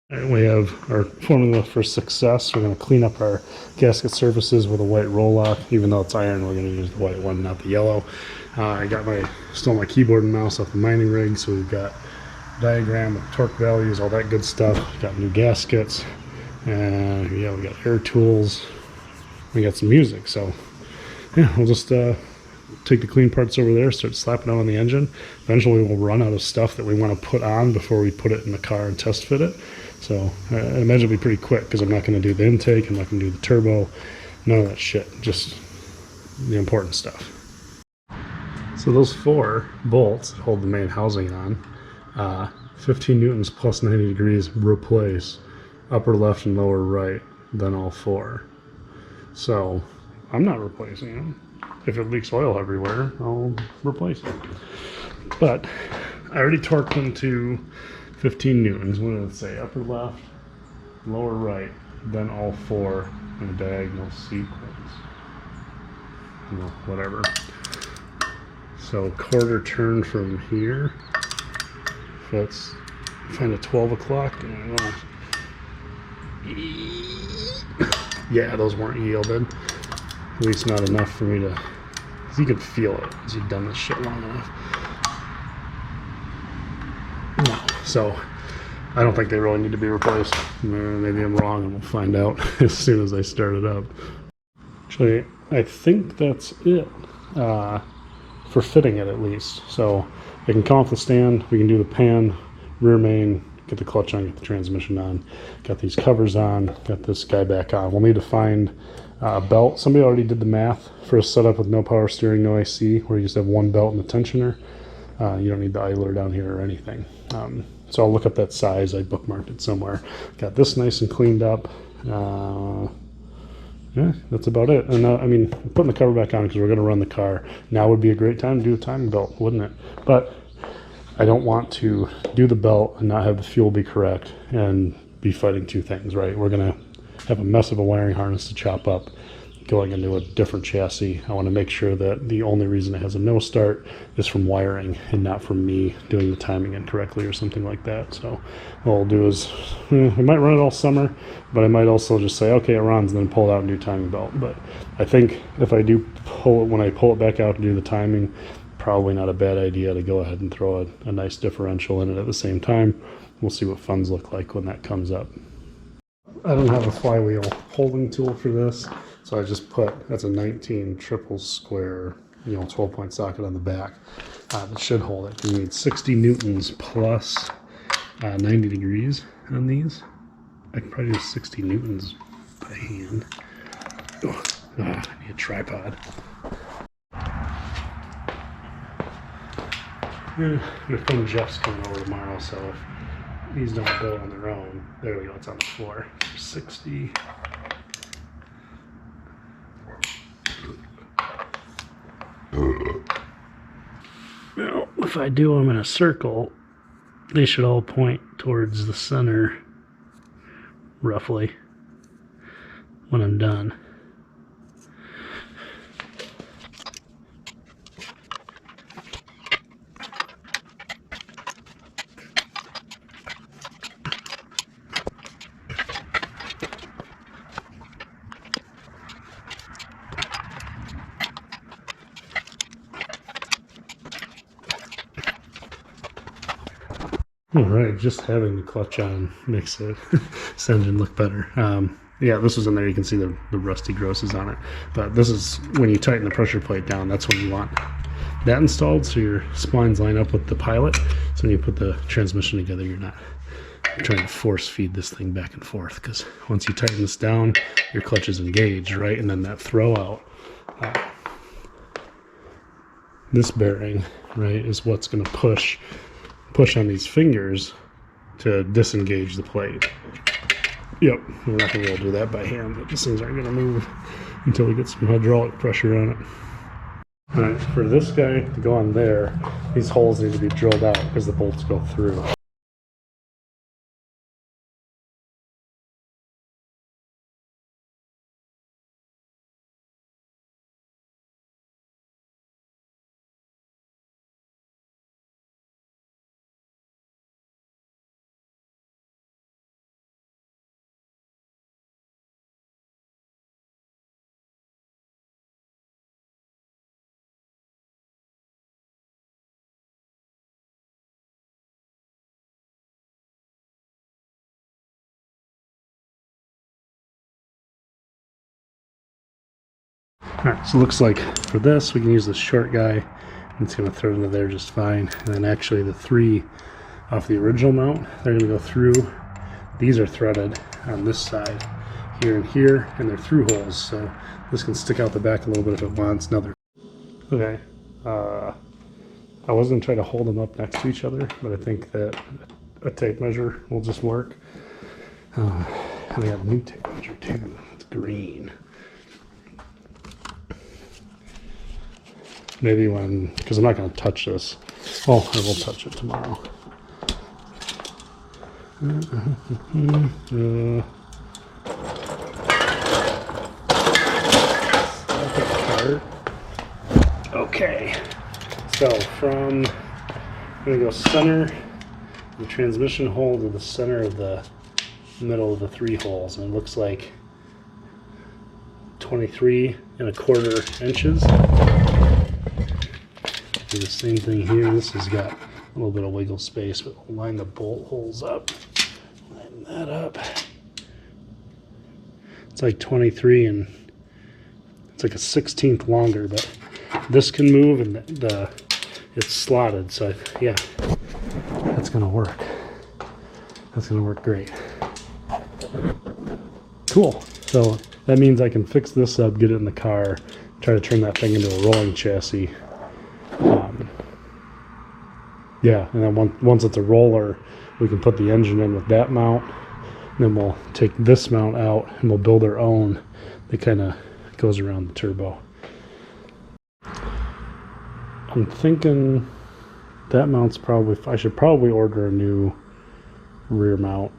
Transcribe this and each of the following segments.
And we have our formula for success. We're going to clean up our gasket surfaces with a white roll-off. Even though it's iron, we're going to use the white one, not the yellow. I got stole my keyboard and mouse off the mining rig, so we've got diagram with torque values, all that good stuff. Got new gaskets, and yeah, we got air tools. We got some music, so yeah, we'll just take the clean parts over there, start slapping it on the engine. Eventually we'll run out of stuff that we want to put on before we put it in the car and test fit it. So I imagine it'll be pretty quick because I'm not going to do the intake, I'm not going to do the turbo, none of that shit, just the important stuff. So those 4 bolts that hold the main housing on, 15 newtons plus 90 degrees replace upper left and lower right, then all 4. So I'm not replacing them. If it leaks oil everywhere, I'll replace it. But I already torqued them to 15 newtons. What did it say? Upper left, lower right, then all 4 in a diagonal sequence. You know, whatever. So quarter turn from here. If let's find a 12 o'clock. Yeah, those weren't yielded. At least not enough for me to... You can feel it as you've done this shit long enough. No, so I don't think they really need to be replaced. Maybe I'm wrong, and we'll find out as soon as I start it up. Actually, I think that's it for fitting it at least. So I can come off the stand, we can do the pan, rear main, get the clutch on, get the transmission on, got these covers on, got this guy back on. We'll need to find a belt. Somebody already did the math for a setup with no power steering, no AC, where you just have one belt and a tensioner. You don't need the idler down here or anything. So I'll look up that size. I bookmarked it somewhere. Got this nice and cleaned up. Yeah, that's about it. And I mean, putting the cover back on because we're going to run the car. Now would be a great time to do a timing belt, wouldn't it? But I don't want to do the belt and not have the fuel be correct and be fighting 2 things, right? We're going to have a mess of a wiring harness to chop up going into a different chassis. I want to make sure that the only reason it has a no start is from wiring and not from me doing the timing incorrectly or something like that. So what I'll do is we might run it all summer, but I might also just say, okay, it runs, and then pull it out and do timing belt. But I think if I do pull it, when I pull it back out to do the timing, probably not a bad idea to go ahead and throw a nice differential in it at the same time. We'll see what funds look like when that comes up. I don't have a flywheel holding tool for this, so I just put, that's a 19 triple square, 12-point socket on the back. That should hold it. You need 60 newtons plus 90 degrees on these. I can probably do 60 newtons by hand. I need a tripod. Your friend Jeff's coming over tomorrow, so if these don't go on their own, there we go, it's on the floor. 60. Now, if I do them in a circle, they should all point towards the center, roughly, when I'm done. All right, just having the clutch on makes this engine look better. Yeah, this was in there. You can see the rusty grosses on it. But this is when you tighten the pressure plate down. That's when you want that installed, so your splines line up with the pilot. So when you put the transmission together, you're not trying to force feed this thing back and forth. Because once you tighten this down, your clutch is engaged, right? And then that throw out, this bearing, right, is what's going to push on these fingers to disengage the plate. Yep, we're not going to be able to do that by hand, but these things aren't going to move until we get some hydraulic pressure on it. Alright, for this guy to go on there, these holes need to be drilled out because the bolts go through. Alright, so it looks like for this we can use this short guy. It's going to thread into there just fine. And then actually the 3 off the original mount, they're going to go through. These are threaded on this side, here and here, and they're through holes. So this can stick out the back a little bit if it wants. Now okay. I was going to try to hold them up next to each other, but I think that a tape measure will just work. And I got a new tape measure too. It's green. Maybe when, because I'm not going to touch this. Oh, I will touch it tomorrow. Okay, so I'm going to go center the transmission hole to the center of the middle of the 3 holes, and it looks like 23¼ inches. Do the same thing here. This has got a little bit of wiggle space, but we'll line the bolt holes up. Line that up. It's like 23, and it's like a 1/16 longer, but this can move, and it's slotted. So yeah, that's gonna work. That's gonna work great. Cool. So that means I can fix this up, get it in the car, try to turn that thing into a rolling chassis. Yeah, and then once it's a roller, we can put the engine in with that mount. And then we'll take this mount out and we'll build our own that kind of goes around the turbo. I'm thinking that mount's probably, I should probably order a new rear mount.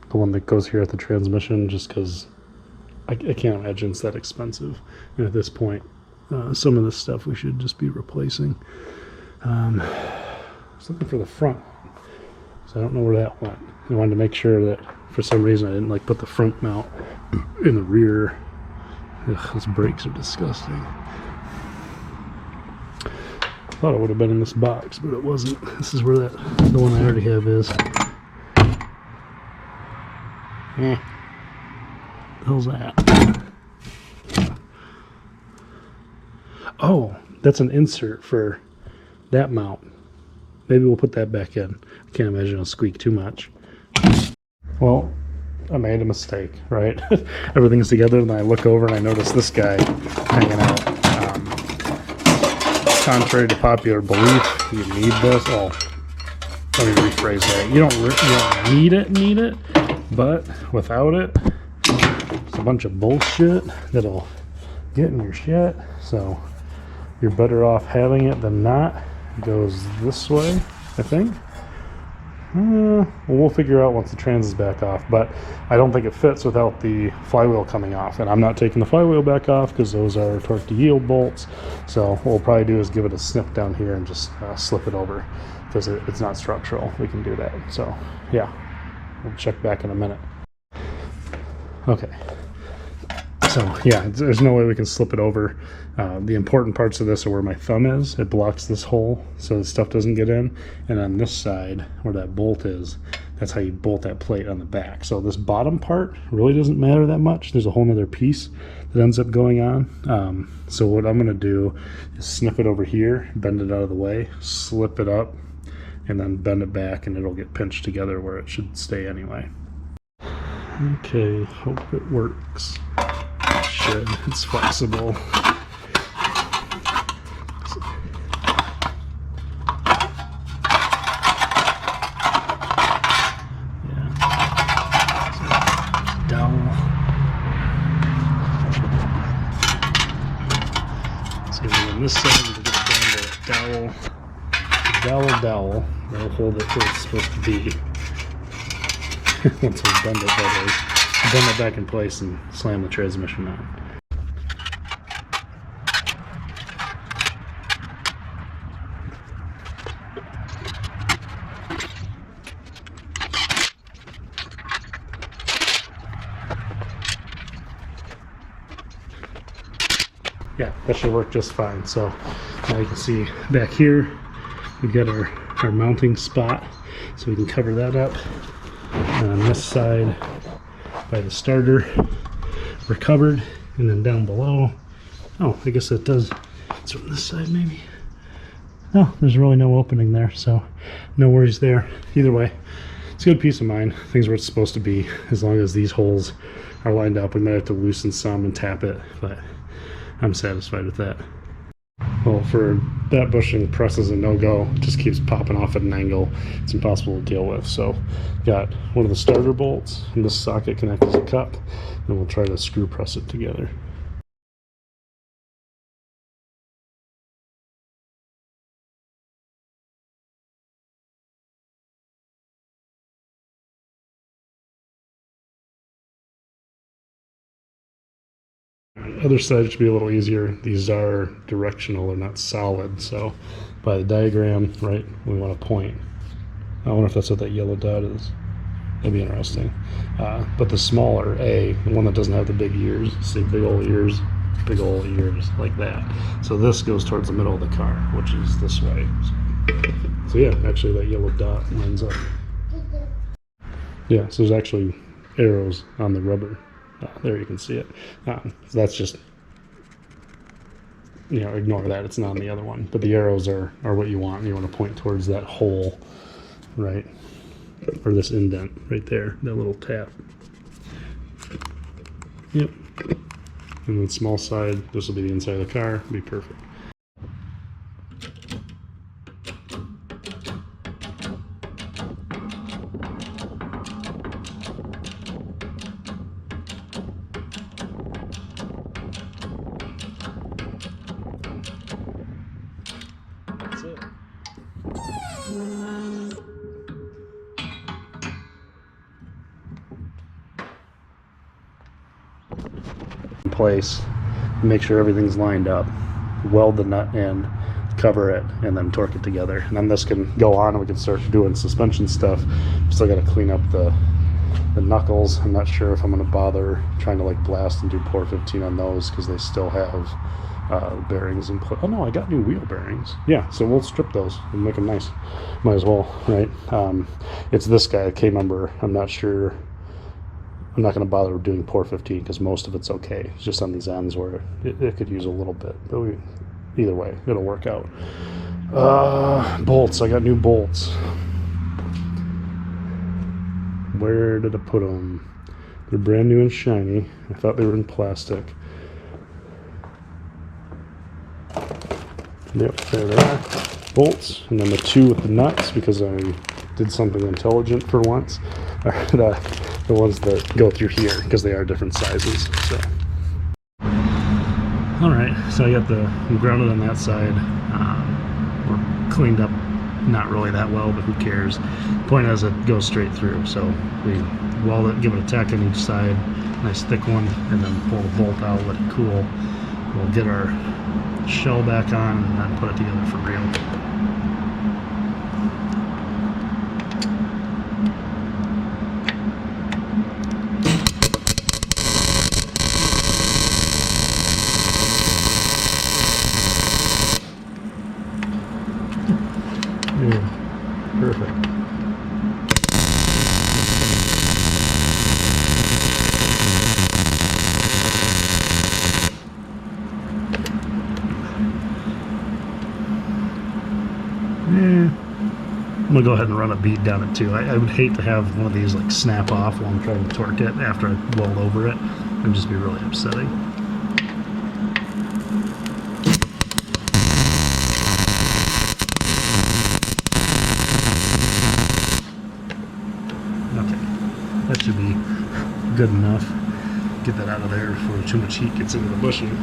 The one that goes here at the transmission, just because I can't imagine it's that expensive. And at this point, some of this stuff we should just be replacing. I was looking for the front, so I don't know where that went. I wanted to make sure that for some reason I didn't like put the front mount in the rear. Ugh, those brakes are disgusting. I thought it would have been in this box, but it wasn't. This is where the one I already have is. What the hell's that? Oh, that's an insert for that mount. Maybe we'll put that back in. I can't imagine it'll squeak too much. Well, I made a mistake, right? Everything's together, and then I look over and I notice this guy hanging out. Contrary to popular belief, you need this. Oh, let me rephrase that. You don't need it, but without it, it's a bunch of bullshit that'll get in your shit. So you're better off having it than not. It goes this way, I think. Well, we'll figure out once the trans is back off, but I don't think it fits without the flywheel coming off, and I'm not taking the flywheel back off because those are torque to yield bolts. So what we'll probably do is give it a snip down here and just slip it over, because it's not structural. We can do that. So yeah, we'll check back in a minute. Okay, so yeah, there's no way we can slip it over. The important parts of this are where my thumb is. It blocks this hole so the stuff doesn't get in. And on this side, where that bolt is, that's how you bolt that plate on the back. So this bottom part really doesn't matter that much. There's a whole nother piece that ends up going on. So what I'm going to do is snip it over here, bend it out of the way, slip it up, and then bend it back, and it'll get pinched together where it should stay anyway. Okay, hope it works. It should. It's flexible. This side, we'll get it down to a dowel. That'll hold it where it's supposed to be. Once we bend it, that is. Bend it back in place and slam the transmission on. Yeah, that should work just fine. So now you can see back here, we've got our mounting spot, so we can cover that up. And on this side, by the starter, we're covered. And then down below, Oh, I guess it does. It's from this side maybe. No, there's really no opening there, so no worries there. Either way, it's a good peace of mind. Things where it's supposed to be, as long as these holes are lined up. We might have to loosen some and tap it, but I'm satisfied with that. Well, for that bushing, press is a no-go. It just keeps popping off at an angle. It's impossible to deal with. So got one of the starter bolts, and this socket connects as a cup, and we'll try to screw press it together. Other side should be a little easier. These are directional, they're not solid. So by the diagram, right, we want to point. I wonder if that's what that yellow dot is. That'd be interesting. But the smaller A, the one that doesn't have the big ears, see big old ears like that. So this goes towards the middle of the car, which is this way. So yeah, actually that yellow dot lines up. Yeah, so there's actually arrows on the rubber. There you can see it. So that's just, ignore that. It's not on the other one. But the arrows are what you want. You want to point towards that hole, right? Or this indent right there, that little tap. Yep. And then small side, this will be the inside of the car. It'll be perfect. That's it. In place, make sure everything's lined up, weld the nut in, cover it, and then torque it together. And then this can go on and we can start doing suspension stuff. Still got to clean up the knuckles. I'm not sure if I'm going to bother trying to like blast and do pour 15 on those because they still have bearings in place. Oh no, I got new wheel bearings. Yeah, so we'll strip those and make them nice. Might as well, right? It's this guy, K number. I'm not sure. I'm not going to bother doing pour 15 because most of it's okay. It's just on these ends where it could use a little bit. But either way, it'll work out. Bolts. I got new bolts. Where did I put them? They're brand new and shiny. I thought they were in plastic. Yep, there they are. Bolts. And then the two with the nuts, because I did something intelligent for once. The ones that go through here, because they are different sizes. So. Alright, so I got I'm grounded on that side. We're cleaned up, not really that well, but who cares. Point is, it goes straight through. So we weld it, give it a tack on each side, nice thick one, and then pull the bolt out, let it cool. We'll get our shell back on and then put it together for real. Yeah, perfect. I'm gonna go ahead and run a bead down it too. I would hate to have one of these like snap off while I'm trying to torque it after I weld over it. It would just be really upsetting. Okay, that should be good enough. Get that out of there before too much heat gets into the bushing.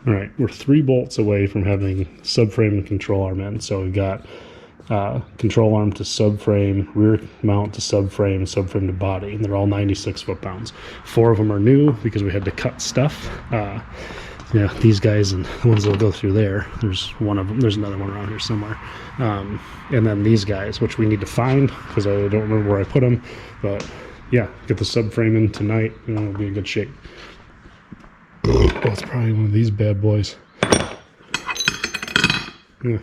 Alright, we're 3 bolts away from having subframe and control arm in. So we've got control arm to subframe, rear mount to subframe, subframe to body, and they're all 96 foot-pounds. 4 of them are new because we had to cut stuff. Yeah, these guys and the ones that'll go through there, there's one of them, there's another one around here somewhere. And then these guys, which we need to find because I don't remember where I put them. But yeah, get the subframe in tonight and it'll be in good shape. Oh, it's probably one of these bad boys. Yeah.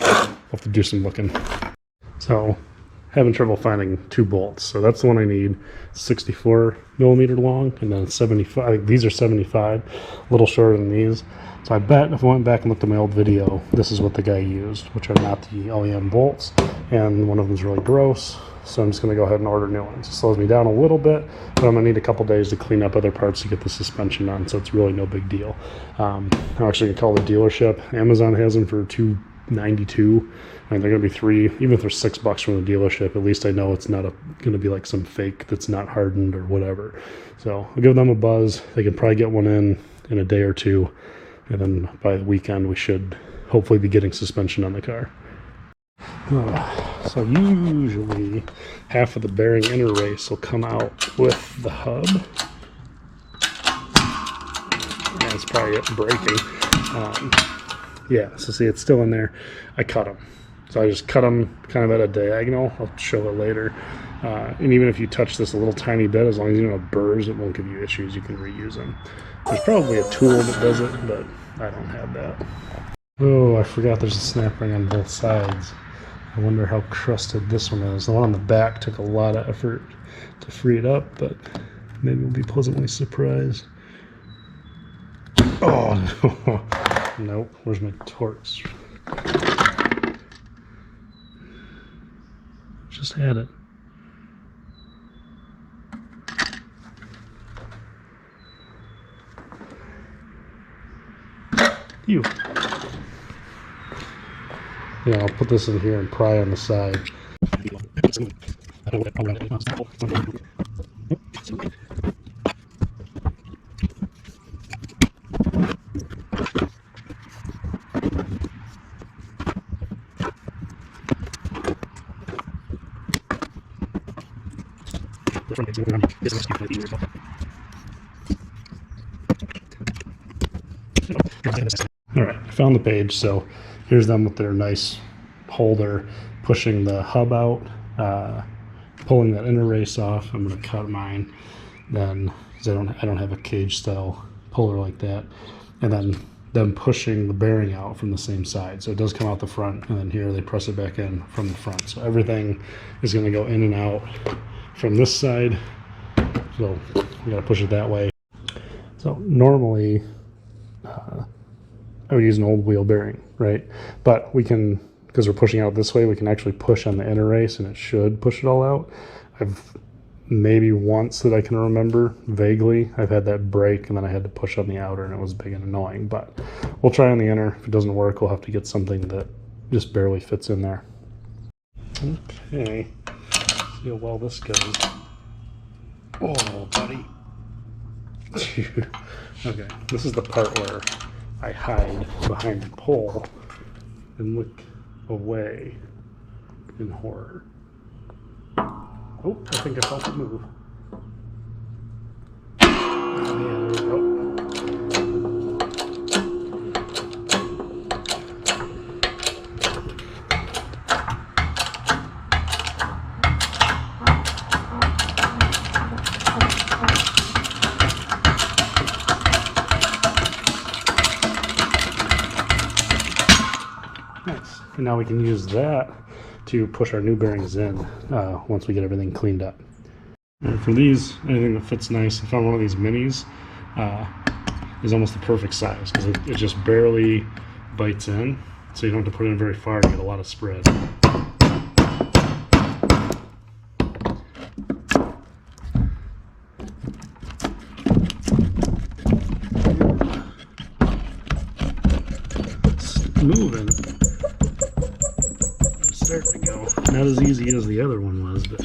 I'll have to do some looking. So having trouble finding 2 bolts. So that's the one I need. 64 millimeter long, and then 75. I think these are 75, a little shorter than these. So I bet if I went back and looked at my old video, this is what the guy used, which are not the OEM bolts, and one of them is really gross. So I'm just going to go ahead and order new ones. It slows me down a little bit, but I'm going to need a couple days to clean up other parts to get the suspension on, so it's really no big deal. I'm actually going to call the dealership. Amazon has them for $292. I mean, they're going to be $3, even if they're $6 from the dealership, at least I know it's not going to be like some fake that's not hardened or whatever. So I'll give them a buzz. They can probably get one in a day or two, and then by the weekend we should hopefully be getting suspension on the car. So usually half of the bearing inner race will come out with the hub. And it's probably breaking. Yeah, so see, it's still in there. I cut them. So I just cut them kind of at a diagonal. I'll show it later. And even if you touch this a little tiny bit, as long as you don't have burrs, it won't give you issues. You can reuse them. There's probably a tool that does it, but I don't have that. Oh, I forgot there's a snap ring on both sides. I wonder how crusted this one is. The one on the back took a lot of effort to free it up, but maybe we'll be pleasantly surprised. Oh, no. Nope. Where's my torch? Just had it. You. Yeah, I'll put this in here and pry on the side. Alright, I found the page, so here's them with their nice holder, pushing the hub out, pulling that inner race off. I'm going to cut mine, then, because I don't have a cage style puller like that, and then them pushing the bearing out from the same side. So it does come out the front, and then here they press it back in from the front. So everything is going to go in and out from this side. So we got to push it that way. So normally I would use an old wheel bearing, right? But we can, because we're pushing out this way, we can actually push on the inner race and it should push it all out. I've maybe once that I can remember vaguely, I've had that break and then I had to push on the outer and it was big and annoying, but we'll try on the inner. If it doesn't work, we'll have to get something that just barely fits in there. Okay, see how well this goes. Oh, buddy. Okay, this is the part where I hide behind the pole and look away in horror. Oh, I think I felt it move. Oh, yeah, there we go. Nice. And now we can use that to push our new bearings in once we get everything cleaned up. And for these, anything that fits nice, I found one of these minis is almost the perfect size because it just barely bites in, so you don't have to put it in very far to get a lot of spread. It's moving. Starting to go. Not as easy as the other one was, but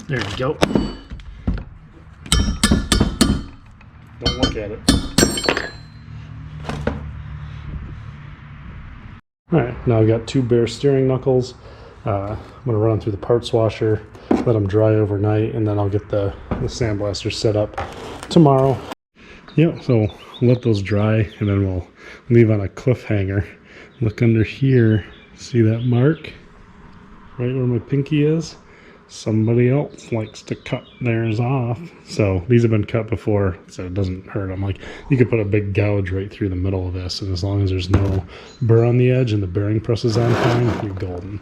there you go. Don't look at it. Alright, now I've got 2 bare steering knuckles. I'm going to run them through the parts washer, let them dry overnight, and then I'll get the sandblaster set up tomorrow. Yep, so we'll let those dry, and then we'll leave on a cliffhanger. Look under here, see that mark? Right where my pinky is? Somebody else likes to cut theirs off. So these have been cut before, so it doesn't hurt. I'm like, you could put a big gouge right through the middle of this, and as long as there's no burr on the edge and the bearing presses on fine, you're golden.